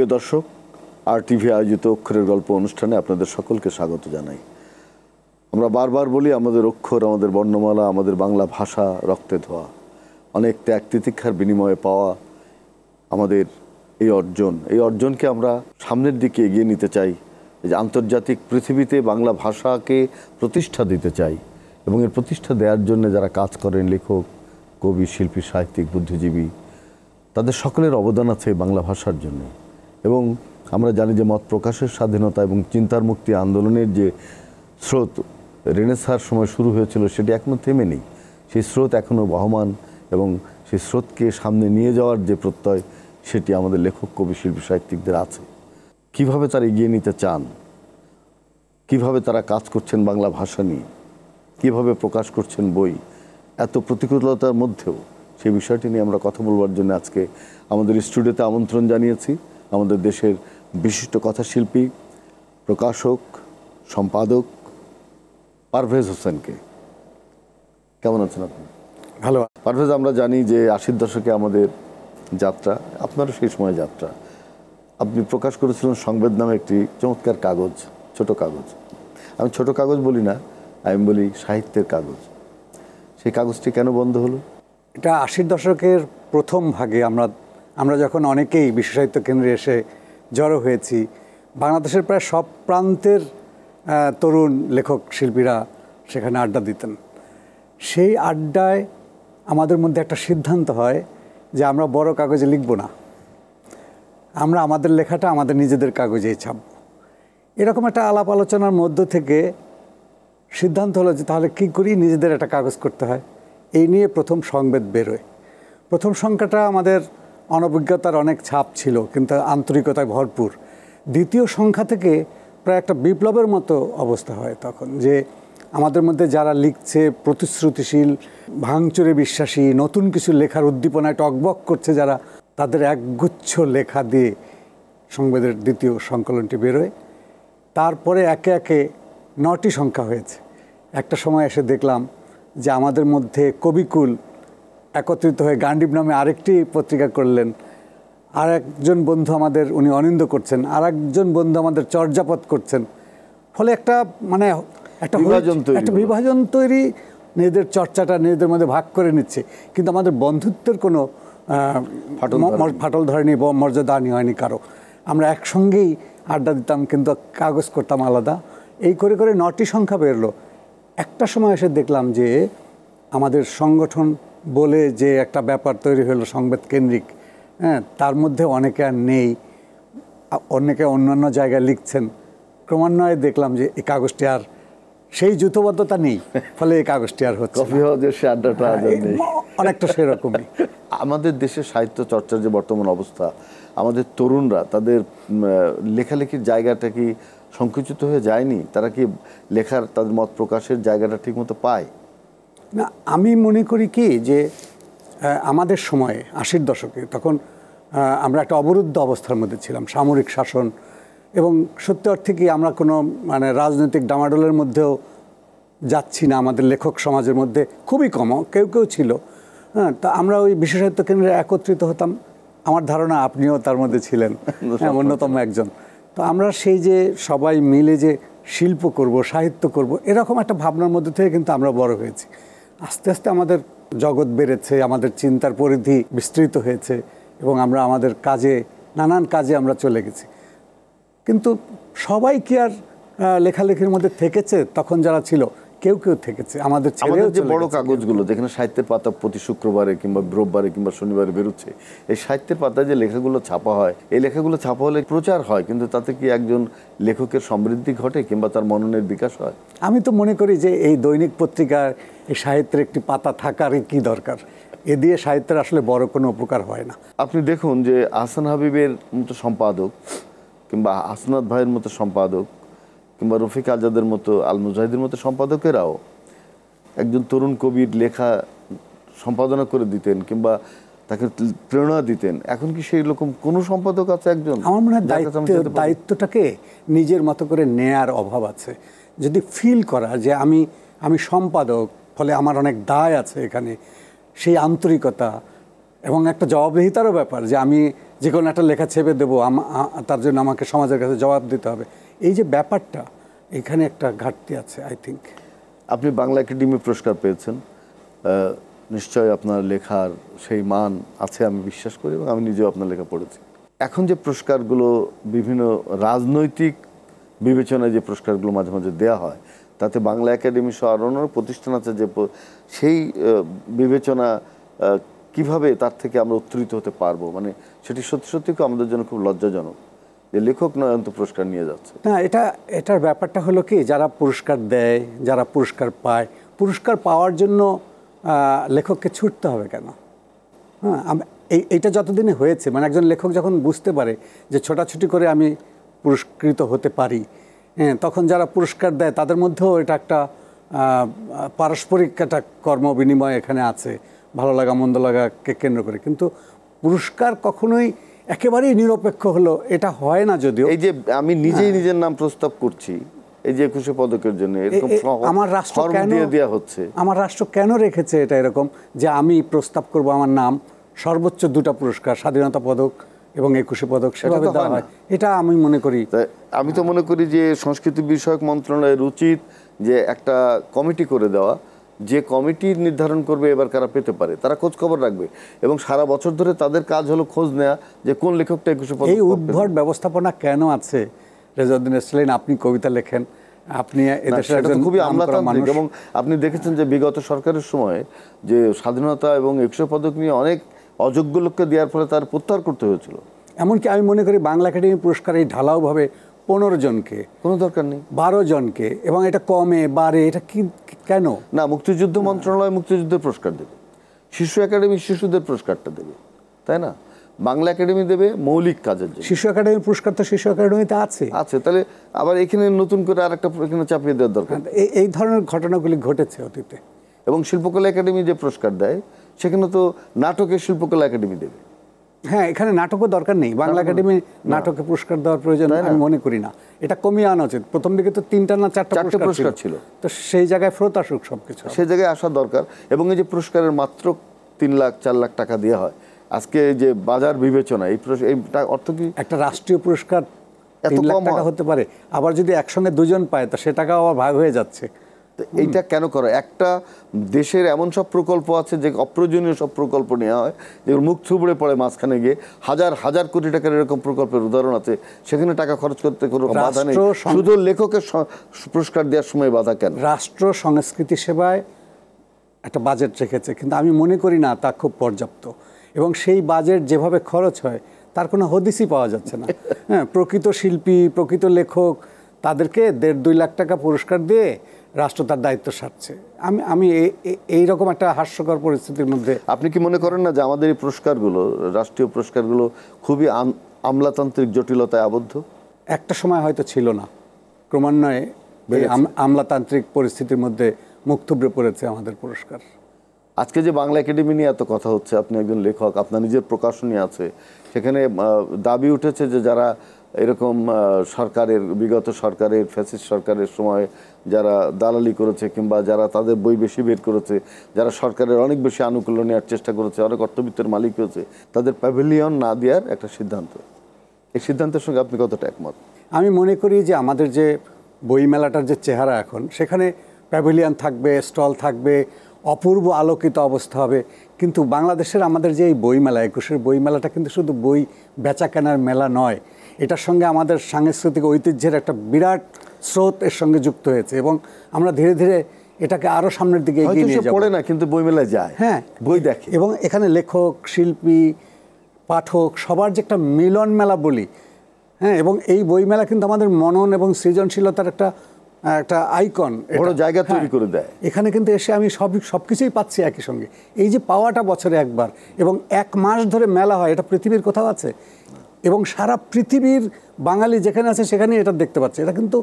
প্রিয় দর্শক, আর টিভি আয়োজিত অক্ষরের গল্প অনুষ্ঠানে আপনাদের সকলকে স্বাগত জানাই। আমরা বারবার বলি, আমাদের অক্ষর, আমাদের বর্ণমালা, আমাদের বাংলা ভাষা রক্তে ধোয়া, অনেক ত্যাগ তিতিক্ষার বিনিময়ে পাওয়া আমাদের এই অর্জনকে আমরা সামনের দিকে এগিয়ে নিতে চাই। যে আন্তর্জাতিক পৃথিবীতে বাংলা ভাষাকে প্রতিষ্ঠা দিতে চাই এবং এর প্রতিষ্ঠা দেওয়ার জন্য যারা কাজ করেন, লেখক, কবি, শিল্পী, সাহিত্যিক, বুদ্ধিজীবী, তাদের সকলের অবদান আছে বাংলা ভাষার জন্য। এবং আমরা জানি যে মত প্রকাশের স্বাধীনতা এবং চিন্তার মুক্তি আন্দোলনের যে স্রোত রেনেসাঁর সময় শুরু হয়েছিল, সেটি এখনও থেমে নেই। সেই স্রোত এখনও বহমান এবং সেই স্রোতকে সামনে নিয়ে যাওয়ার যে প্রত্যয়, সেটি আমাদের লেখক, কবি, শিল্পী, সাহিত্যিকদের আছে। কিভাবে তারা এগিয়ে নিতে চান, কিভাবে তারা কাজ করছেন বাংলা ভাষা নিয়ে, কিভাবে প্রকাশ করছেন বই, এত প্রতিকূলতার মধ্যেও সেই বিষয়টি নিয়ে আমরা কথা বলবার জন্য আজকে আমাদের স্টুডিওতে আমন্ত্রণ জানিয়েছি আমাদের দেশের বিশিষ্ট কথাশিল্পী, প্রকাশক, সম্পাদক পারভেজ হোসেনকে। কেমন আছেন আপনি? ভালো। পারভেজ, আমরা জানি যে 80-র দশকে আমাদের যাত্রা, আপনারও সেই সময় যাত্রা। আপনি প্রকাশ করেছিলেন সংবেদ নামে একটি চমৎকার কাগজ, ছোট কাগজ। আমি ছোট কাগজ বলি না, আমি বলি সাহিত্যের কাগজ। সেই কাগজটি কেন বন্ধ হলো? এটা 80-র দশকের প্রথম ভাগে আমরা যখন অনেকেই বিশ্ব সাহিত্য কেন্দ্রে এসে জড়ো হয়েছি, বাংলাদেশের প্রায় সব প্রান্তের তরুণ লেখক শিল্পীরা সেখানে আড্ডা দিতেন। সেই আড্ডায় আমাদের মধ্যে একটা সিদ্ধান্ত হয় যে আমরা বড় কাগজে লিখব না, আমরা আমাদের লেখাটা আমাদের নিজেদের কাগজেই ছাপব। এরকম একটা আলাপ আলোচনার মধ্য থেকে সিদ্ধান্ত হলো যে তাহলে কী করি, নিজেদের একটা কাগজ করতে হয়। এই নিয়ে প্রথম সংবেদ বেরোয়। প্রথম সংখ্যাটা আমাদের অনভিজ্ঞতার অনেক ছাপ ছিল, কিন্তু আন্তরিকতায় ভরপুর। দ্বিতীয় সংখ্যা থেকে প্রায় একটা বিপ্লবের মতো অবস্থা হয় তখন, যে আমাদের মধ্যে যারা লিখছে, প্রতিশ্রুতিশীল, ভাঙচুরে বিশ্বাসী, নতুন কিছু লেখার উদ্দীপনায় টকবক করছে যারা, তাদের একগুচ্ছ লেখা দিয়ে সংবেদের দ্বিতীয় সংকলনটি বেরোয়। তারপরে একে একে 9টি সংখ্যা হয়েছে। একটা সময় এসে দেখলাম যে আমাদের মধ্যে কবিকুল একত্রিত হয়ে গান্ডীব নামে আরেকটি পত্রিকা করলেন। আর একজন বন্ধু আমাদের, উনি অনিন্দ করছেন, আর একজন বন্ধু আমাদের চর্যাপদ করছেন। ফলে একটা বিভাজন তৈরি, নিজেদের চর্চাটা নিজেদের মধ্যে ভাগ করে নিচ্ছে, কিন্তু আমাদের বন্ধুত্বের কোনো ফাটল ধরেনি, মর্যাদানি হয়নি কারো। আমরা একসঙ্গেই আড্ডা দিতাম, কিন্তু কাগজ করতাম আলাদা। এই করে করে 9টি সংখ্যা বেরলো। একটা সময় এসে দেখলাম যে আমাদের সংগঠন বলে যে একটা ব্যাপার তৈরি হলো সংবাদ কেন্দ্রিক, হ্যাঁ, তার মধ্যে অনেকে আর নেই, অনেকে অন্যান্য জায়গায় লিখছেন। ক্রমান্বয়ে দেখলাম যে এই কাগজটি আর সেই যুথবদ্ধতা নেই, ফলে এই কাগজটি আর হচ্ছে কফি হাউসের সে আড্ডাটা নেই, অনেকটা সেরকমই। আমাদের দেশের সাহিত্য চর্চার যে বর্তমান অবস্থা, আমাদের তরুণরা তাদের লেখালেখির জায়গাটা কি সংকুচিত হয়ে যায়নি? তারা কি লেখার, তাদের মত প্রকাশের জায়গাটা ঠিকমতো পায় না? আমি মনে করি কি যে আমাদের সময়ে 80-র দশকে, তখন আমরা একটা অবরুদ্ধ অবস্থার মধ্যে ছিলাম, সামরিক শাসন, এবং সত্যি অর্থে কি আমরা কোনো রাজনৈতিক ডামাডোলের মধ্যেও যাচ্ছি না। আমাদের লেখক সমাজের মধ্যে খুবই কম, কেউ কেউ ছিল, হ্যাঁ। তা আমরা ওই বিশ্ব সাহিত্য কেন্দ্রে একত্রিত হতাম। আমার ধারণা আপনিও তার মধ্যে ছিলেন, হ্যাঁ, অন্যতম একজন। তো আমরা সেই যে সবাই মিলে যে শিল্প করব, সাহিত্য করব, এরকম একটা ভাবনার মধ্যে থেকে কিন্তু আমরা বড় হয়েছি। আস্তে আস্তে আমাদের জগৎ বেড়েছে, আমাদের চিন্তার পরিধি বিস্তৃত হয়েছে, এবং আমরা আমাদের কাজে, নানান কাজে আমরা চলে গেছি। কিন্তু সবাই কি আর লেখালেখির মধ্যে থেকেছে? তখন যারা ছিল কেউ কেউ থেকেছে। আমাদের যে বড় কাগজগুলো, যেখানে সাহিত্যের পাতা প্রতি শুক্রবারে কিংবা রোববারে কিংবা শনিবারে বেরোচ্ছে, এই সাহিত্যের পাতায় যে লেখাগুলো ছাপা হয়, এই লেখাগুলো ছাপা হলে প্রচার হয়, কিন্তু তাতে কি একজন লেখকের সমৃদ্ধি ঘটে কিংবা তার মননের বিকাশ হয়? আমি তো মনে করি যে এই দৈনিক পত্রিকার এই সাহিত্যের একটি পাতা থাকারই কি দরকার। এ দিয়ে সাহিত্যের আসলে বড় কোনো উপকার হয় না। আপনি দেখুন যে আহসান হাবিবের মতো সম্পাদক কিংবা হাসনাত ভাইয়ের মতো সম্পাদক কিংবা রফিক আজাদের মতো, আল মুজাহিদের মতো সম্পাদকেরাও একজন তরুণ কবির লেখা সম্পাদনা করে দিতেন কিংবা তাকে প্রেরণা দিতেন। এখন কি সেই রকম কোনো সম্পাদক আছে? একজন, আমার মনে হয় দায়িত্বটাকে নিজের মতো করে নেয়ার অভাব আছে। যদি ফিল করা যে আমি সম্পাদক, ফলে আমার অনেক দায় আছে এখানে, সেই আন্তরিকতা এবং একটা জবাবদিহিতারও ব্যাপার, যে আমি যে কোনো একটা লেখা ছেপে দেবো, তার জন্য আমাকে সমাজের কাছে জবাব দিতে হবে। এই যে ব্যাপারটা, এখানে একটা ঘাটতি আছে আই থিঙ্ক। আপনি বাংলা একাডেমি পুরস্কার পেয়েছেন, নিশ্চয়ই আপনার লেখার সেই মান আছে আমি বিশ্বাস করি, এবং আমি নিজেও আপনার লেখা পড়েছি। এখন যে পুরস্কারগুলো বিভিন্ন রাজনৈতিক বিবেচনায় যে পুরস্কারগুলো মাঝে মাঝে দেওয়া হয়, তাতে বাংলা একাডেমি সহ আরও অন্য প্রতিষ্ঠান আছে যে সেই বিবেচনা কিভাবে তার থেকে আমরা উত্তরিত হতে পারবো, মানে সেটি সত্যি সত্যি আমাদের জন্য খুব লজ্জাজনক যে লেখক নয়ন্ত পুরস্কার নিয়ে যাচ্ছে। না, এটার ব্যাপারটা হলো কি, যারা পুরস্কার দেয়, যারা পুরস্কার পায়, পুরস্কার পাওয়ার জন্য লেখককে ছুটতে হবে কেন? হ্যাঁ, এইটা যতদিনে হয়েছে, মানে একজন লেখক যখন বুঝতে পারে যে ছোটাছুটি করে আমি পুরস্কৃত হতে পারি, হ্যাঁ, তখন যারা পুরস্কার দেয় তাদের মধ্যেও এটা একটা পারস্পরিক একটা কর্ম বিনিময় এখানে আছে, ভালো লাগা মন্দ লাগাকে কেন্দ্র করে। কিন্তু পুরস্কার কখনোই একেবারেই নিরপেক্ষ হলো এটা হয় না। যদিও এই যে আমি নিজেই নিজের নাম প্রস্তাব করছি, এই যে 21 পদকের জন্য এরকম আমার রাষ্ট্র কেন দেয়া হচ্ছে, আমার রাষ্ট্র কেন রেখেছে এটা এরকম যে আমি প্রস্তাব করব আমার নাম সর্বোচ্চ 2টা পুরস্কার, স্বাধীনতা পদক এবং 21 পদক, সেভাবে দেওয়া হয়? এটা আমি মনে করি, আমি তো মনে করি যে সংস্কৃতি বিষয়ক মন্ত্রণালয়ের উচিত যে একটা কমিটি করে দেওয়া, যে কমিটি নির্ধারণ করবে এবার কারা পেতে পারে, তারা খোঁজ খবর রাখবে, এবং সারা বছর ধরে তাদের কাজ হলো খোঁজ নেওয়া যে কোন লেখকটা 21 পদক। এই উদ্ভট ব্যবস্থাপনা কেন আছে রেজাউদ্দিন এসলাইন? আপনি কবিতা লেখেন, আপনি এদেশের একজন খুবই আমলাতান্ত্রিক, এবং আপনি দেখেছেন যে বিগত সরকারের সময় যে স্বাধীনতা এবং 21 পদক নিয়ে অনেক অযোগ্য লোককে দেওয়ার ফলে তার প্রত্যাহার করতে হয়েছিল। এমনকি আমি মনে করি বাংলা একাডেমি পুরস্কার এই ঢালাওভাবে 15 জনকে, কোনো দরকার নেই 12 জনকে, এবং এটা কমে বাড়ে, এটা কি কেন? না, মুক্তিযুদ্ধ মন্ত্রণালয় মুক্তিযুদ্ধের পুরস্কার দেবে, শিশু একাডেমি শিশুদের পুরস্কারটা দেবে, তাই না? বাংলা একাডেমি দেবে মৌলিক কাজের জন্য। শিশু একাডেমির পুরস্কার তো শিশু একাডেমিতে আছে, তাহলে আবার এখানে নতুন করে আরেকটা এখানে চাপিয়ে দেওয়ার দরকার। এই ধরনের ঘটনাগুলি ঘটেছে অতীতে। এবং শিল্পকলা একাডেমি যে পুরস্কার দেয়, সেখানে তো নাটকের শিল্পকলা একাডেমি দেবে। হ্যাঁ, এখানে নাটকও দরকার নেই, বাংলা একাডেমি নাটকে পুরস্কার দেওয়ার প্রয়োজন আমি মনে করি না। এটা কমিয়ে আনা উচিত। প্রথম দিকে তো 3টা না 4টা পুরস্কার ছিল, তো সেই জায়গায় ফেরত আসুক সবকিছু, সেই জায়গায় আসা দরকার। এবং এই যে পুরস্কারের মাত্র 3 লাখ 4 লাখ টাকা দেওয়া হয়, আজকে যে বাজার বিবেচনা, এই অর্থ কি? একটা রাষ্ট্রীয় পুরস্কার 3 লাখ টাকা হতে পারে, আবার যদি একসঙ্গে 2 জন পায় তো সে টাকাও আবার ভাগ হয়ে যাচ্ছে। এইটা কেন করে? একটা দেশের এমন সব প্রকল্প আছে যে অপ্রয়োজনীয় সব প্রকল্প নেওয়া হয়, যেগুলো মুখ থুবড়ে পড়ে মাঝখানে গিয়ে হাজার হাজার কোটি টাকার এরকম প্রকল্পের উদাহরণ আছে, সেখানে টাকা খরচ করতে কোনো বাধা নেই, শুধু লেখকের পুরস্কার দেওয়ার সময় বাধা কেন? রাষ্ট্র সংস্কৃতি সেবায় একটা বাজেট রেখেছে, কিন্তু আমি মনে করি না তা খুব পর্যাপ্ত, এবং সেই বাজেট যেভাবে খরচ হয় তার কোনো হদিসই পাওয়া যাচ্ছে না। হ্যাঁ, প্রকৃত শিল্পী, প্রকৃত লেখক, তাদেরকে 1.5-2 লাখ টাকা পুরস্কার দিয়ে রাষ্ট্র তার দায়িত্ব সারছে। আমি এইরকম একটা হাস্যকর পরিস্থিতির মধ্যে। আপনি কি মনে করেন না যে আমাদের এই পুরস্কারগুলো, রাষ্ট্রীয় পুরস্কারগুলো খুবই আমলাতান্ত্রিক জটিলতায় আবদ্ধ? একটা সময় হয়তো ছিল না, ক্রমান্বয়ে আমলাতান্ত্রিক পরিস্থিতির মধ্যে মুখ থুবড়ে পড়েছে আমাদের পুরস্কার। আজকে যে বাংলা একাডেমি নিয়ে এত কথা হচ্ছে, আপনি একজন লেখক, আপনার নিজের প্রকাশনী আছে, সেখানে দাবি উঠেছে যে যারা এরকম সরকারের, বিগত সরকারের, ফ্যাসিস্ট সরকারের সময় যারা দালালি করেছে, কিংবা যারা তাদের বই বেশি বের করেছে, যারা সরকারের অনেক বেশি আনুকূল্য নেওয়ার চেষ্টা করেছে, অনেক অর্থবিত্তের মালিক হয়েছে, তাদের প্যাভিলিয়ন না দেওয়ার একটা সিদ্ধান্ত, এই সিদ্ধান্তের সঙ্গে আপনি কতটা একমত? আমি মনে করি যে আমাদের যে বইমেলাটার যে চেহারা এখন, সেখানে প্যাভিলিয়ন থাকবে, স্টল থাকবে, অপূর্ব আলোকিত অবস্থা হবে, কিন্তু বাংলাদেশের আমাদের যে এই বইমেলা, 21 বইমেলাটা কিন্তু শুধু বই বেচা কেনার মেলা নয়, এটার সঙ্গে আমাদের সাংস্কৃতিক ঐতিহ্যের একটা বিরাট স্রোত এর সঙ্গে যুক্ত হয়েছে, এবং আমরা ধীরে ধীরে এটাকে আরও সামনের দিকে এগিয়ে নিয়ে যাব। পড়ে না, কিন্তু বইমেলায় যায়, হ্যাঁ, বই দেখে, এবং এখানে লেখক, শিল্পী, পাঠক সবার যে একটা মিলন মেলা বলি, হ্যাঁ, এবং এই বইমেলা কিন্তু আমাদের মনন এবং সৃজনশীলতার একটা আইকন, বড় জায়গা তৈরি করে দেয়। এখানে কিন্তু এসে আমি সবকিছুই পাচ্ছি একই সঙ্গে। এই যে পাওয়াটা বছরে একবার এবং 1 মাস ধরে মেলা হয়, এটা পৃথিবীর কোথাও আছে? এবং সারা পৃথিবীর বাঙালি যেখানে আছে সেখানে এটা দেখতে পাচ্ছে। এটা কিন্তু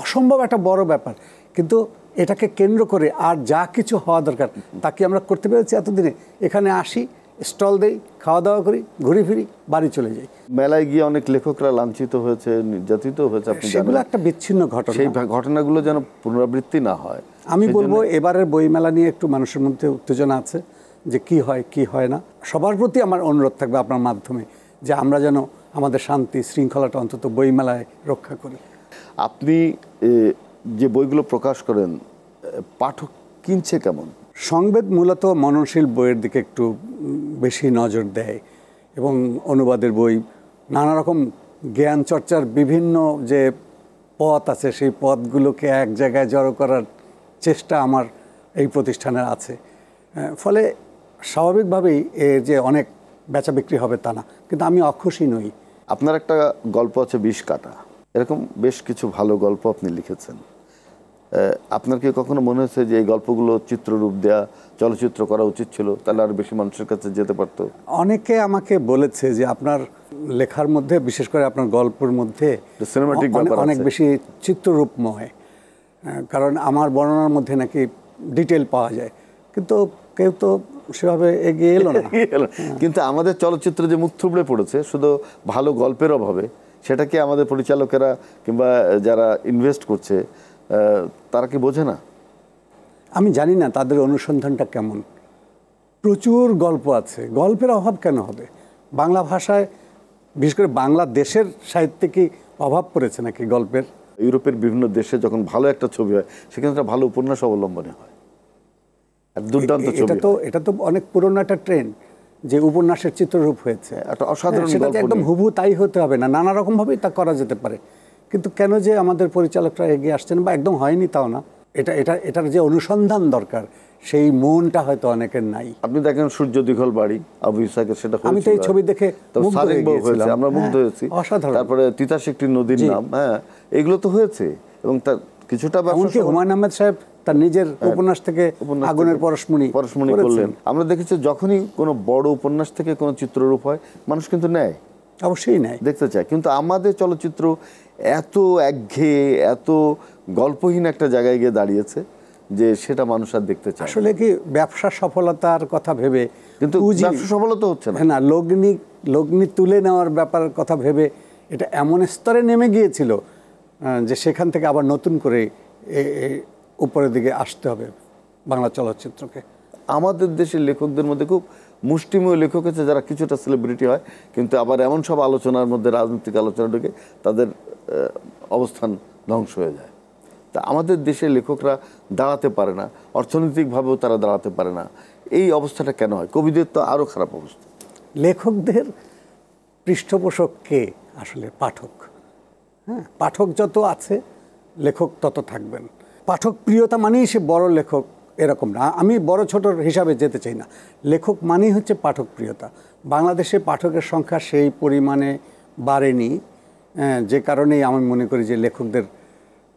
অসম্ভব একটা বড় ব্যাপার, কিন্তু এটাকে কেন্দ্র করে আর যা কিছু হওয়া দরকার তা কি আমরা করতে পেরেছি এতদিনে? এখানে আসি, স্টল দেই, খাওয়া দাওয়া করি, ঘুরি ফিরি, বাড়ি চলে যাই। মেলায় গিয়ে অনেক লেখকরা লাঞ্ছিত হয়েছে, নির্যাতিত হয়েছে, আপনি সেগুলো একটা বিচ্ছিন্ন ঘটনা। সেই ঘটনাগুলো যেন পুনরাবৃত্তি না হয়। আমি বলবো এবারের বইমেলা নিয়ে একটু মানুষের মধ্যে উত্তেজনা আছে যে কি হয় কি হয় না। সবার প্রতি আমার অনুরোধ থাকবে আপনার মাধ্যমে যে আমরা যেন আমাদের শান্তি শৃঙ্খলাটা অন্তত বইমেলায় রক্ষা করি। আপনি যে বইগুলো প্রকাশ করেন, পাঠক কিনছে কেমন? সংবেদ মূলত মননশীল বইয়ের দিকে একটু বেশি নজর দেয় এবং অনুবাদের বই, নানা রকম জ্ঞান চর্চার বিভিন্ন যে পথ আছে সেই পথগুলোকে এক জায়গায় জড়ো করার চেষ্টা আমার এই প্রতিষ্ঠানের আছে। ফলে স্বাভাবিকভাবেই এর যে অনেক বেচা বিক্রি হবে তা না, কিন্তু আমি অখুশি নই। আপনার একটা গল্প আছে ২০ কাটা, এরকম বেশ কিছু ভালো গল্প আপনি লিখেছেন। আপনার কি কখনো মনে হয়েছে যে এই গল্পগুলো চিত্ররূপ দেয়া, চলচ্চিত্র করা উচিত ছিল, তাহলে আর বেশি মানুষের কাছে যেতে পারতো? অনেকে আমাকে বলেছে যে আপনার লেখার মধ্যে, বিশেষ করে আপনার গল্পের মধ্যে সিনেমাটিক অনেক বেশি চিত্ররূপময়, কারণ আমার বর্ণনার মধ্যে নাকি ডিটেল পাওয়া যায়, কিন্তু কেউ তো সেভাবে এগিয়ে এলো না। কিন্তু আমাদের চলচ্চিত্র যে মুখ থুবড়ে পড়েছে শুধু ভালো গল্পের অভাবে, সেটা কি আমাদের পরিচালকেরা কিংবা যারা ইনভেস্ট করছে তারা কি বোঝে না? আমি জানি না তাদের অনুসন্ধানটা কেমন। প্রচুর গল্প আছে, গল্পের অভাব কেন হবে? বাংলা ভাষায়, বিশেষ করে বাংলাদেশের সাহিত্যে কি অভাব পড়েছে নাকি গল্পের? ইউরোপের বিভিন্ন দেশে যখন ভালো একটা ছবি হয় সেখানে একটা ভালো উপন্যাস অবলম্বনে হয়, দুর্দান্ত ছবি। এটা তো অনেক পুরনো একটা ট্রেন্ড যে উপন্যাসের চিত্ররূপ হয়েছে, একটা অসাধারণ সেটা গল্প একদম হুবহু তাই হতে হবে না, নানা রকম ভাবেই তা করা যেতে পারে। কিন্তু কেন যে আমাদের পরিচালকরা এগিয়ে আসছেন, বা একদম হয়নি তাও না, এটার যে অনুসন্ধান দরকার সেই মনটা হয়তো অনেকের নাই। আপনি দেখেন সূর্য দীঘল বাড়ি, আবু ইসাকের, সেটা আমি তো এই ছবি দেখে মুগ্ধ হয়ে গিয়েছিলাম, আমরা মুগ্ধ হয়েছি। অসাধারণ। তারপরে তিতাস একটি নদীর নাম, হ্যাঁ, এগুলো তো হয়েছে। এবং তার কিছুটা এমনকি হুমায়ুন আহমেদ সাহেব তার নিজের উপন্যাস থেকে আগুনের পরশমণি করলেন। আমরা দেখেছি যখনই কোনো বড় উপন্যাস থেকে কোনো চিত্ররূপ হয় মানুষ কিন্তু নেয়, অবশ্যই নেয়, দেখতে চায়। কিন্তু আমাদের চলচ্চিত্র এত একঘেয়ে, এত গল্পহীন একটা জায়গায় গিয়ে দাঁড়িয়েছে যে সেটা মানুষ আর দেখতে চায়। আসলে কি ব্যবসা সফলতার কথা ভেবে, কিন্তু ব্যবসা সফলতা হচ্ছে না, লগ্নি তুলে নেওয়ার ব্যাপারের কথা ভেবে এটা এমন স্তরে নেমে গিয়েছিল যে সেখান থেকে আবার নতুন করে উপরের দিকে আসতে হবে বাংলা চলচ্চিত্রকে। আমাদের দেশের লেখকদের মধ্যে খুব মুষ্টিমেয় লেখক আছে যারা কিছুটা সেলিব্রিটি হয়, কিন্তু আবার এমন সব আলোচনার মধ্যে, রাজনৈতিক আলোচনা ঢুকে তাদের অবস্থান ধ্বংস হয়ে যায়। তা আমাদের দেশের লেখকরা দাঁড়াতে পারে না, অর্থনৈতিকভাবেও তারা দাঁড়াতে পারে না। এই অবস্থাটা কেন হয়? কবিদের তো আরও খারাপ অবস্থা। লেখকদের পৃষ্ঠপোষক কে? আসলে পাঠক। হ্যাঁ, পাঠক যত আছে লেখক তত থাকবেন। পাঠক প্রিয়তা মানেই সে বড় লেখক এরকম না, আমি বড় ছোটর হিসাবে যেতে চাই না। লেখক মানেই হচ্ছে পাঠক প্রিয়তা। বাংলাদেশে পাঠকের সংখ্যা সেই পরিমাণে বাড়েনি, যে কারণেই আমি মনে করি যে লেখকদের,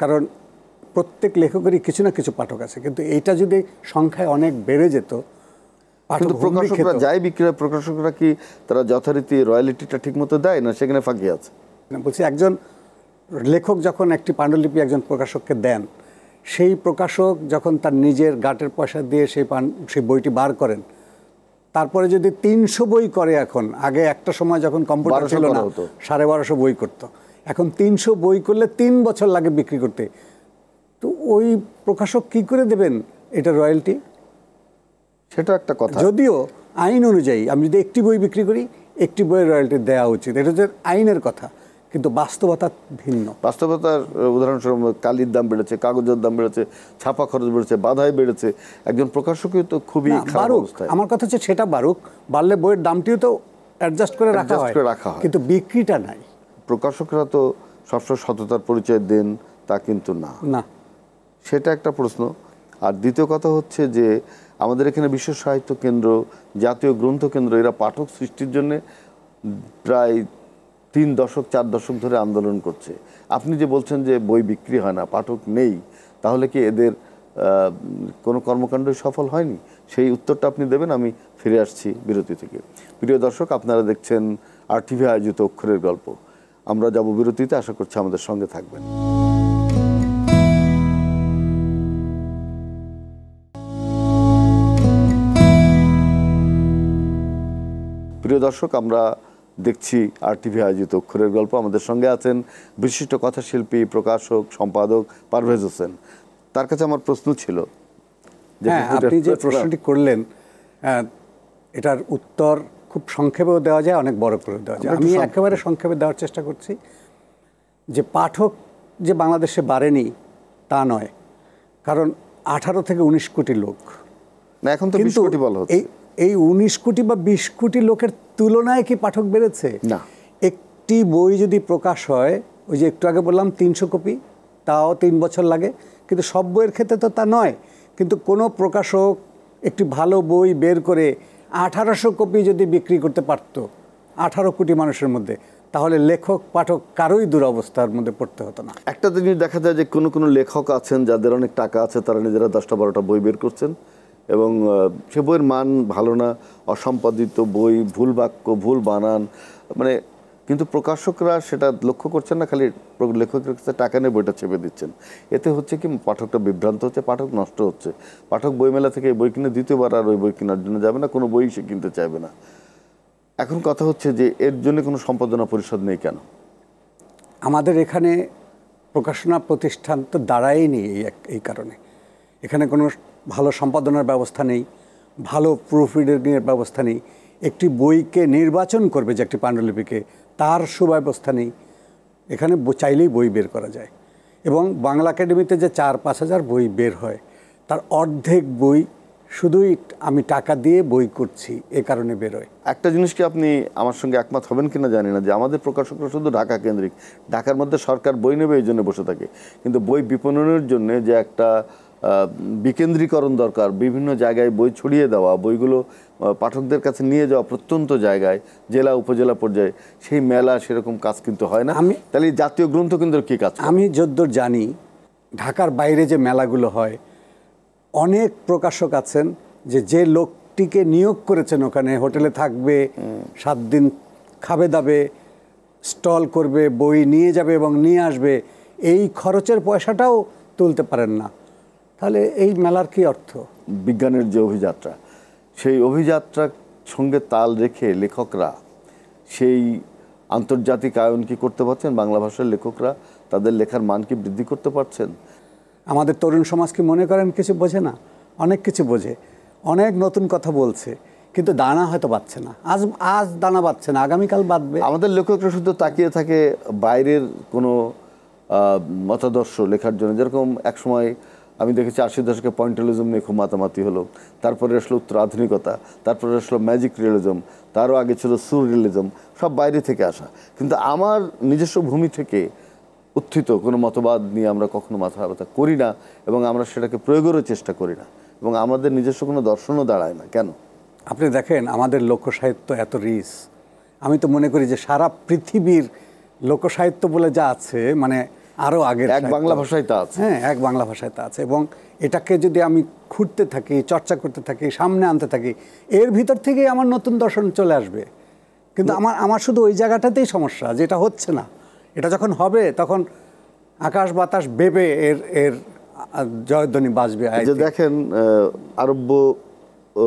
কারণ প্রত্যেক লেখকেরই কিছু না কিছু পাঠক আছে, কিন্তু এইটা যদি সংখ্যায় অনেক বেড়ে যেত, কিন্তু প্রকাশকরা যাই বিক্রি হয়, প্রকাশকরা কি তারা যথারীতি রয়্যালিটিটা ঠিক মতো দেয় না? সেখানে ফাঁকি আছে। বলছি, একজন লেখক যখন একটি পাণ্ডুলিপি একজন প্রকাশককে দেন, সেই প্রকাশক যখন তার নিজের গাটের পয়সা দিয়ে সেই বইটি বার করেন, তারপরে যদি 300 বই করে, এখন আগে একটা সময় যখন কম্পিউটার ছিল না 1250 বই করতো, এখন 300 বই করলে 3 বছর লাগে বিক্রি করতে। তো ওই প্রকাশক কি করে দেবেন এটা রয়্যালটি? সেটা একটা কথা। যদিও আইন অনুযায়ী আমি যদি একটি বই বিক্রি করি, একটি বইয়ের রয়্যালটি দেওয়া উচিত, এটা হচ্ছে আইনের কথা, কিন্তু বাস্তবতা ভিন্ন। বাস্তবতার উদাহরণস্বরূপ কালির দাম বেড়েছে, কাগজের দাম বেড়েছে, ছাপা খরচ বেড়েছে, বাধাই বেড়েছে। একজন প্রকাশকই তো খুবই খারাপ অবস্থায়। আমার কথা হচ্ছে সেটা বাড়ুক, বাড়লে বইয়ের দামটিও তো অ্যাডজাস্ট করে রাখা হয়, কিন্তু বিক্রিটা নাই। প্রকাশকরা তো সবসময় সততার পরিচয় দেন তা কিন্তু না, সেটা একটা প্রশ্ন। আর দ্বিতীয় কথা হচ্ছে যে আমাদের এখানে বিশ্ব সাহিত্য কেন্দ্র, জাতীয় গ্রন্থ কেন্দ্র, এরা পাঠক সৃষ্টির জন্য প্রায় 3 দশক 4 দশক ধরে আন্দোলন করছে। আপনি যে বলছেন যে বই বিক্রি হয় না, পাঠক নেই, তাহলে কি এদের কোনো কর্মকাণ্ডই সফল হয়নি? সেই উত্তরটা আপনি দেবেন। আমি ফিরে আসছি বিরতি থেকে। প্রিয় দর্শক, আপনারা দেখছেন RTV আয়োজিত অক্ষরের গল্প। আমরা যাব বিরতিতে, আশা করছি আমাদের সঙ্গে থাকবেন। প্রিয় দর্শক, আমরা দেখছি RTV আয়োজিত অক্ষরের গল্প। আমাদের সঙ্গে আছেন বিশিষ্ট কথাশিল্পী, প্রকাশক, সম্পাদক পারভেজ হোসেন। তার কাছে আমার প্রশ্ন ছিল, আপনি যে প্রশ্নটি করলেন এটার উত্তর খুব সংক্ষেপেও দেওয়া যায়, অনেক বড় করে দেওয়া যায়। আমি একেবারে সংক্ষেপে দেওয়ার চেষ্টা করছি। যে পাঠক যে বাংলাদেশে বাড়েনি তা নয়, কারণ 18 থেকে 19 কোটি লোক, না এখন তো 20 কোটি বলা হচ্ছে। এই 19 কোটি বা 20 কোটি লোকের তুলনায় কি পাঠক বেড়েছে? না। একটি বই যদি প্রকাশ হয়, ওই যে একটু আগে বললাম 300 কপি, তাও 3 বছর লাগে, কিন্তু সব বইয়ের ক্ষেত্রে তো তা নয়। কিন্তু কোনো প্রকাশক একটি ভালো বই বের করে 1800 কপি যদি বিক্রি করতে পারত 18 কোটি মানুষের মধ্যে, তাহলে লেখক পাঠক কারোই দুরবস্থার মধ্যে পড়তে হতো না। একটা জিনিস দেখা যায় যে কোনো কোনো লেখক আছেন যাদের অনেক টাকা আছে, তারা নিজেরা 10টা 12টা বই বের করছেন এবং সে বইয়ের মান ভালো না, অসম্পাদিত বই, ভুল বাক্য, ভুল বানান, মানে কিন্তু প্রকাশকরা সেটা লক্ষ্য করছেন না, খালি লেখকের কাছে টাকা নিয়ে বইটা চেপে দিচ্ছেন। এতে হচ্ছে কি, পাঠকটা বিভ্রান্ত হচ্ছে, পাঠক নষ্ট হচ্ছে। পাঠক বইমেলা থেকে বই কিনে দ্বিতীয়বার আর ওই বই কেনার জন্য যাবে না, কোনো বই সে কিনতে চাইবে না। এখন কথা হচ্ছে যে এর জন্য কোনো সম্পাদনা পরিষদ নেই কেন? আমাদের এখানে প্রকাশনা প্রতিষ্ঠান তো দাঁড়ায়নি এই কারণে। এখানে কোনো ভালো সম্পাদনার ব্যবস্থা নেই, ভালো প্রুফ রিডিংয়ের ব্যবস্থা নেই। একটি বইকে নির্বাচন করবে যে একটি পাণ্ডুলিপিকে, তার সুব্যবস্থা নেই। এখানে চাইলেই বই বের করা যায়, এবং বাংলা একাডেমিতে যে 4-5 হাজার বই বের হয়, তার অর্ধেক বই শুধুই আমি টাকা দিয়ে বই করছি এ কারণে বেরোয়। একটা জিনিস কি আপনি আমার সঙ্গে একমত হবেন কিনা জানি না, যে আমাদের প্রকাশকরা শুধু ঢাকা কেন্দ্রিক, ঢাকার মধ্যে সরকার বই নেবে এই জন্য বসে থাকে, কিন্তু বই বিপণনের জন্য যে একটা বিকেন্দ্রীকরণ দরকার, বিভিন্ন জায়গায় বই ছড়িয়ে দেওয়া, বইগুলো পাঠকদের কাছে নিয়ে যাওয়া প্রত্যন্ত জায়গায়, জেলা উপজেলা পর্যায়ে, সেই মেলা সেরকম কাজ কিন্তু হয় না। তাহলে জাতীয় গ্রন্থ কেন্দ্র কী কাজ? আমি যদ্দূর জানি, ঢাকার বাইরে যে মেলাগুলো হয়, অনেক প্রকাশক আছেন যে লোকটিকে নিয়োগ করেছেন ওখানে হোটেলে থাকবে, 7 দিন খাবে দাবে, স্টল করবে, বই নিয়ে যাবে এবং নিয়ে আসবে, এই খরচের পয়সাটাও তুলতে পারেন না। তাহলে এই মেলার কি অর্থ? বিজ্ঞানের যে অভিযাত্রা, সেই অভিযাত্রার সঙ্গে তাল রেখে লেখকরা সেই আন্তর্জাতিক আয়ন কি করতে পারছেন? বাংলা ভাষার লেখকরা তাদের লেখার মান কি বৃদ্ধি করতে পারছেন? আমাদের তরুণ সমাজ কি মনে করেন কিছু বোঝে না? অনেক কিছু বোঝে, অনেক নতুন কথা বলছে, কিন্তু দানা হয়তো বাঁধছে না। আজ দানা বাঁধছে না, আগামীকাল বাঁধবে। আমাদের লেখকরা শুধু তাকিয়ে থাকে বাইরের কোনো মতাদর্শ লেখার জন্য। যেরকম একসময় আমি দেখেছি 80 দশকে পয়েন্টালিজম নিয়ে খুব মাতামাতি হলো, তারপরে আসলো উত্তর আধুনিকতা, তারপরে আসলো ম্যাজিক রিয়েলিজম, তারও আগে ছিল সুররিয়েলিজম, সব বাইরে থেকে আসা। কিন্তু আমার নিজস্ব ভূমি থেকে উত্থিত কোনো মতবাদ নিয়ে আমরা কখনো মাথা ব্যথা করি না, এবং আমরা সেটাকে প্রয়োগেরও চেষ্টা করি না, এবং আমাদের নিজস্ব কোনো দর্শনও দাঁড়ায় না। কেন? আপনি দেখেন আমাদের লোকসাহিত্য এত রিচ, আমি তো মনে করি যে সারা পৃথিবীর লোকসাহিত্য বলে যা আছে, মানে আরও আগের এক বাংলা ভাষায় তা আছে। হ্যাঁ, এক বাংলা ভাষায় তা আছে, এবং এটাকে যদি আমি খুঁড়তে থাকি, চর্চা করতে থাকি, সামনে আনতে থাকি, এর ভিতর থেকেই আমার নতুন দর্শন চলে আসবে। কিন্তু আমার শুধু ওই জায়গাটাতেই সমস্যা, যেটা হচ্ছে না। এটা যখন হবে তখন আকাশ বাতাস বেবে এর জয়ধ্বনি বাজবে। যে দেখেন আরব্য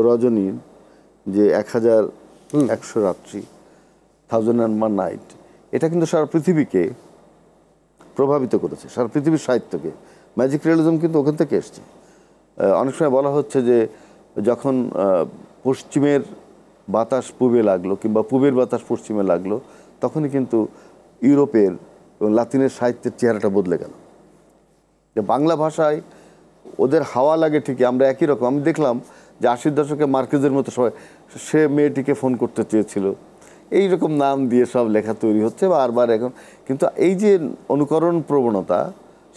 রজনীর যে 1100 রাত্রি, 1001 নাইট, এটা কিন্তু সারা পৃথিবীকে প্রভাবিত করেছে, সারা পৃথিবীর সাহিত্যকে। ম্যাজিক রিয়েলিজম কিন্তু ওখান থেকে এসছে। অনেক সময় বলা হচ্ছে যে যখন পশ্চিমের বাতাস পূবে লাগলো, কিংবা পূবের বাতাস পশ্চিমে লাগলো, তখনই কিন্তু ইউরোপের এবং লাতিনের সাহিত্যের চেহারাটা বদলে গেল। যে বাংলা ভাষায় ওদের হাওয়া লাগে ঠিকই, আমরা একই রকম। আমি দেখলাম যে 80 দশকে মার্কেজের মতো সবাই, সে মেয়েটিকে ফোন করতে চেয়েছিল, এইরকম নাম দিয়ে সব লেখা তৈরি হচ্ছে বারবার এখন। কিন্তু এই যে অনুকরণ প্রবণতা,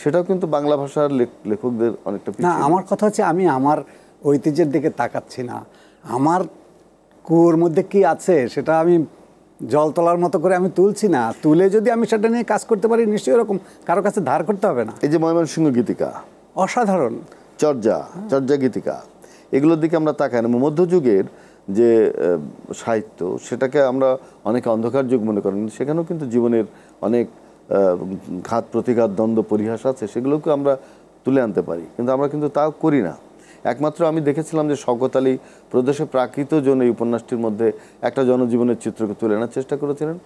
সেটাও কিন্তু বাংলা ভাষার লেখকদের অনেকটা না। আমার কথা হচ্ছে, আমি আমার ঐতিহ্যের দিকে তাকাচ্ছি না, আমার কুয়োর মধ্যে কি আছে সেটা আমি জল তোলার মতো করে আমি তুলছি না। তুলে যদি আমি সেটা নিয়ে কাজ করতে পারি, নিশ্চয়ই এরকম কারো কাছে ধার করতে হবে না। এই যে ময়মনসিংহ গীতিকা, অসাধারণ চর্যা গীতিকা, এগুলোর দিকে আমরা তাকাই না। মধ্যযুগের যে সাহিত্য, সেটাকে আমরা অনেকে অন্ধকার যুগ মনে করেন, সেখানেও কিন্তু জীবনের অনেক ঘাত প্রতিঘাত, দ্বন্দ্ব, পরিহাস আছে, সেগুলোকে আমরা তুলে আনতে পারি, কিন্তু আমরা কিন্তু তাও করি না। একমাত্র আমি দেখেছিলাম যে শওকত আলী প্রদেশে প্রাকৃত জন এই উপন্যাসটির মধ্যে একটা জনজীবনের চিত্রকে তুলে আনার চেষ্টা করেছিলেন।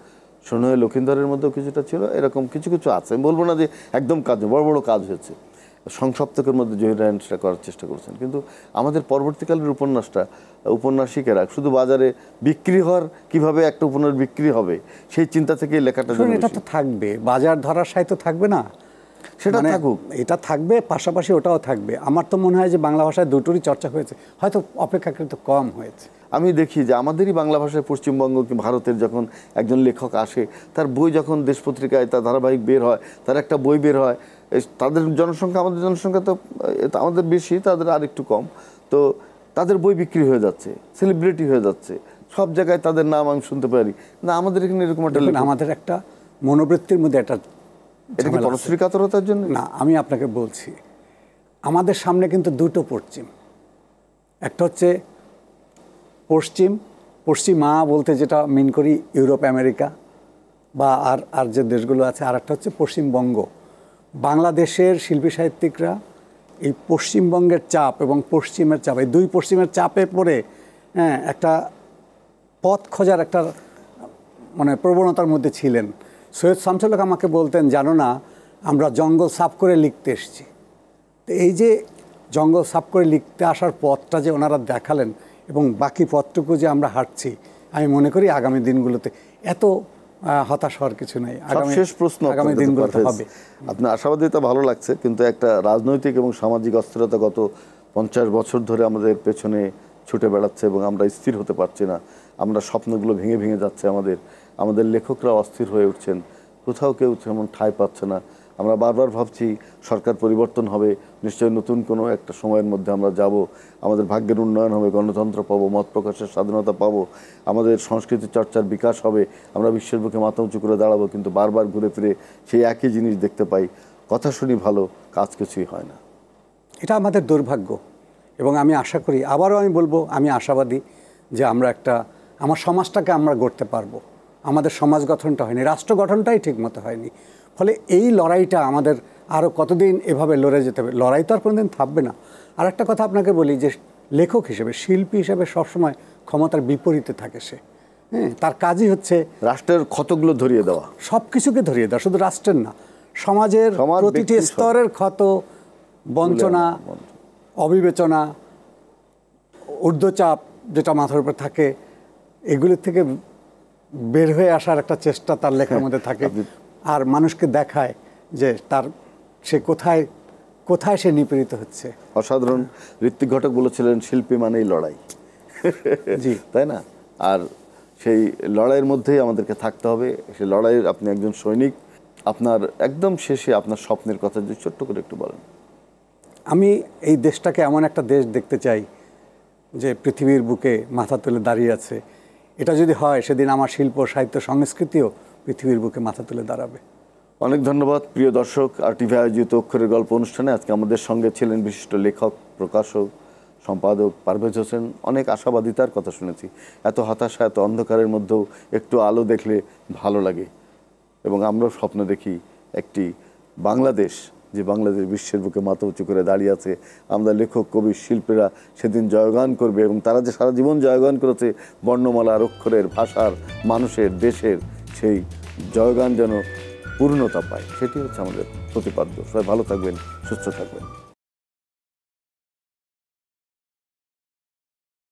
সোনহে লক্ষিন্দরের মধ্যেও কিছুটা ছিল, এরকম কিছু কিছু আছে। আমি বলবো না যে একদম কাজ, বড় বড় কাজ হয়েছে। সংসপ্তকের মধ্যে জহির রায়হান সেটা করার চেষ্টা করেছেন। কিন্তু আমাদের পরবর্তীকালের উপন্যাসিকেরা শুধু বাজারে বিক্রি হওয়ার, কিভাবে একটা উপন্যাস বিক্রি হবে সেই চিন্তা থেকে লেখাটা এটা তো থাকবে, বাজার ধরার সাহিত্য থাকবে না, সেটা থাকুক, এটা থাকবে, পাশাপাশি ওটাও থাকবে। আমার তো মনে হয় যে বাংলা ভাষায় দুটোরই চর্চা হয়েছে, হয়তো অপেক্ষাকৃত কম হয়েছে। আমি দেখি যে আমাদেরই বাংলা ভাষায় পশ্চিমবঙ্গ কি ভারতের যখন একজন লেখক আসে, তার বই যখন দেশ পত্রিকায় তার ধারাবাহিক বের হয়, তার একটা বই বের হয়, তাদের জনসংখ্যা আমাদের জনসংখ্যা তো আমাদের বেশি, তাদের আর একটু কম, তো তাদের বই বিক্রি হয়ে যাচ্ছে, সেলিব্রিটি হয়ে যাচ্ছে, সব জায়গায় তাদের নাম আমি শুনতে পারি না। আমাদের এখানে এরকম একটা, আমাদের একটা মনোবৃত্তির মধ্যে একটা, এটা কি পরশ্রী কাতরতার জন্য? না, আমি আপনাকে বলছি, আমাদের সামনে কিন্তু দুটো পশ্চিম, একটা হচ্ছে পশ্চিমা বলতে যেটা মিন করি ইউরোপ, আমেরিকা বা আর যে দেশগুলো আছে, আর একটা হচ্ছে পশ্চিমবঙ্গ। বাংলাদেশের শিল্পী সাহিত্যিকরা এই পশ্চিমবঙ্গের চাপ এবং পশ্চিমের চাপ, এই দুই পশ্চিমের চাপে পড়ে একটা পথ খোঁজার একটা মানে প্রবণতার মধ্যে ছিলেন। সৈয়দ শামসুল হক আমাকে বলতেন, জানো না, আমরা জঙ্গল সাফ করে লিখতে এসেছি। তো এই যে জঙ্গল সাফ করে লিখতে আসার পথটা যে ওনারা দেখালেন এবং বাকি পথটুকু যে আমরা হাঁটছি, আমি মনে করি আগামী দিনগুলোতে এত হতাশ হওয়ার কিছু নেই। শেষ প্রশ্ন, আগামী দিনগুলোতে হবে। আপনার আশাবাদিতা ভালো লাগছে, কিন্তু একটা রাজনৈতিক এবং সামাজিক অস্থিরতা গত 50 বছর ধরে আমাদের পেছনে ছুটে বেড়াচ্ছে এবং আমরা স্থির হতে পারছি না। আমরা স্বপ্নগুলো ভেঙে ভেঙে যাচ্ছে, আমাদের লেখকরা অস্থির হয়ে উঠছেন, কোথাও কেউ তেমন ঠাঁই পাচ্ছে না। আমরা বারবার ভাবছি সরকার পরিবর্তন হবে, নিশ্চয়ই নতুন কোনো একটা সময়ের মধ্যে আমরা যাব, আমাদের ভাগ্যের উন্নয়ন হবে, গণতন্ত্র পাবো, মত প্রকাশের স্বাধীনতা পাবো, আমাদের সংস্কৃতি চর্চার বিকাশ হবে, আমরা বিশ্বের বুকে মাথা উঁচু করে দাঁড়াবো। কিন্তু বারবার ঘুরে ফিরে সেই একই জিনিস দেখতে পাই, কথা শুনি ভালো, কাজ কিছুই হয় না। এটা আমাদের দুর্ভাগ্য। এবং আমি আশা করি, আবারও আমি বলবো, আমি আশাবাদী যে আমরা আমার সমাজটাকে আমরা গড়তে পারবো। আমাদের সমাজ গঠনটা হয়নি, রাষ্ট্র গঠনটাই ঠিকমতো হয়নি। ফলে এই লড়াইটা আমাদের আরও কতদিন এভাবে লড়ে যেতে হবে, লড়াই তো আর কোনোদিন থামবে না। আর একটা কথা আপনাকে বলি, যে লেখক হিসেবে, শিল্পী হিসেবে সবসময় ক্ষমতার বিপরীতে থাকে সে। তার কাজই হচ্ছে রাষ্ট্রের ক্ষতগুলো ধরিয়ে দেওয়া, সব কিছুকে ধরিয়ে দেওয়া, শুধু রাষ্ট্রের না, সমাজের প্রতিটি স্তরের ক্ষত, বঞ্চনা, অবিবেচনা, ঊর্ধ্বচাপ যেটা মাথার উপর থাকে, এগুলির থেকে বের হয়ে আসার একটা চেষ্টা তার লেখার মধ্যে থাকে। আর মানুষকে দেখায় যে সে কোথায় সে নিপীড়িত হচ্ছে। অসাধারণ। ঋত্বিক ঘটক বলেছিলেন, শিল্পী মানেই লড়াই। জি, তাই না? আর সেই লড়াইয়ের মধ্যেই আমাদেরকে থাকতে হবে। সেই লড়াইয়ের আপনি একজন সৈনিক। আপনার একদম শেষে আপনার স্বপ্নের কথা যদি ছোট্ট করে একটু বলেন। আমি এই দেশটাকে এমন একটা দেশ দেখতে চাই যে পৃথিবীর বুকে মাথা তুলে দাঁড়িয়ে আছে। এটা যদি হয়, সেদিন আমার শিল্প, সাহিত্য, সংস্কৃতিও পৃথিবীর বুকে মাথা তুলে দাঁড়াবে। অনেক ধন্যবাদ প্রিয় দর্শক। RTV আয়োজিত অক্ষরের গল্প অনুষ্ঠানে আজকে আমাদের সঙ্গে ছিলেন বিশিষ্ট লেখক, প্রকাশক, সম্পাদক পারভেজ হোসেন। অনেক আশাবাদিতার কথা শুনেছি। এত হতাশা, এত অন্ধকারের মধ্যেও একটু আলো দেখলে ভালো লাগে। এবং আমরাও স্বপ্ন দেখি একটি বাংলাদেশ, যে বাংলাদেশ বিশ্বের বুকে মাথা উঁচু করে দাঁড়িয়ে আছে। আমরা লেখক, কবি, শিল্পীরা সেদিন জয়গান করবে, এবং তারা যে সারা জীবন জয়গান করেছে বর্ণমালার, অক্ষরের, ভাষার, মানুষের, দেশের, সেই জয়গান যেন পূর্ণতা পায়, সেটি হচ্ছে আমাদের প্রতিপাদ্য। সবাই ভালো থাকবেন, সুস্থ থাকবেন।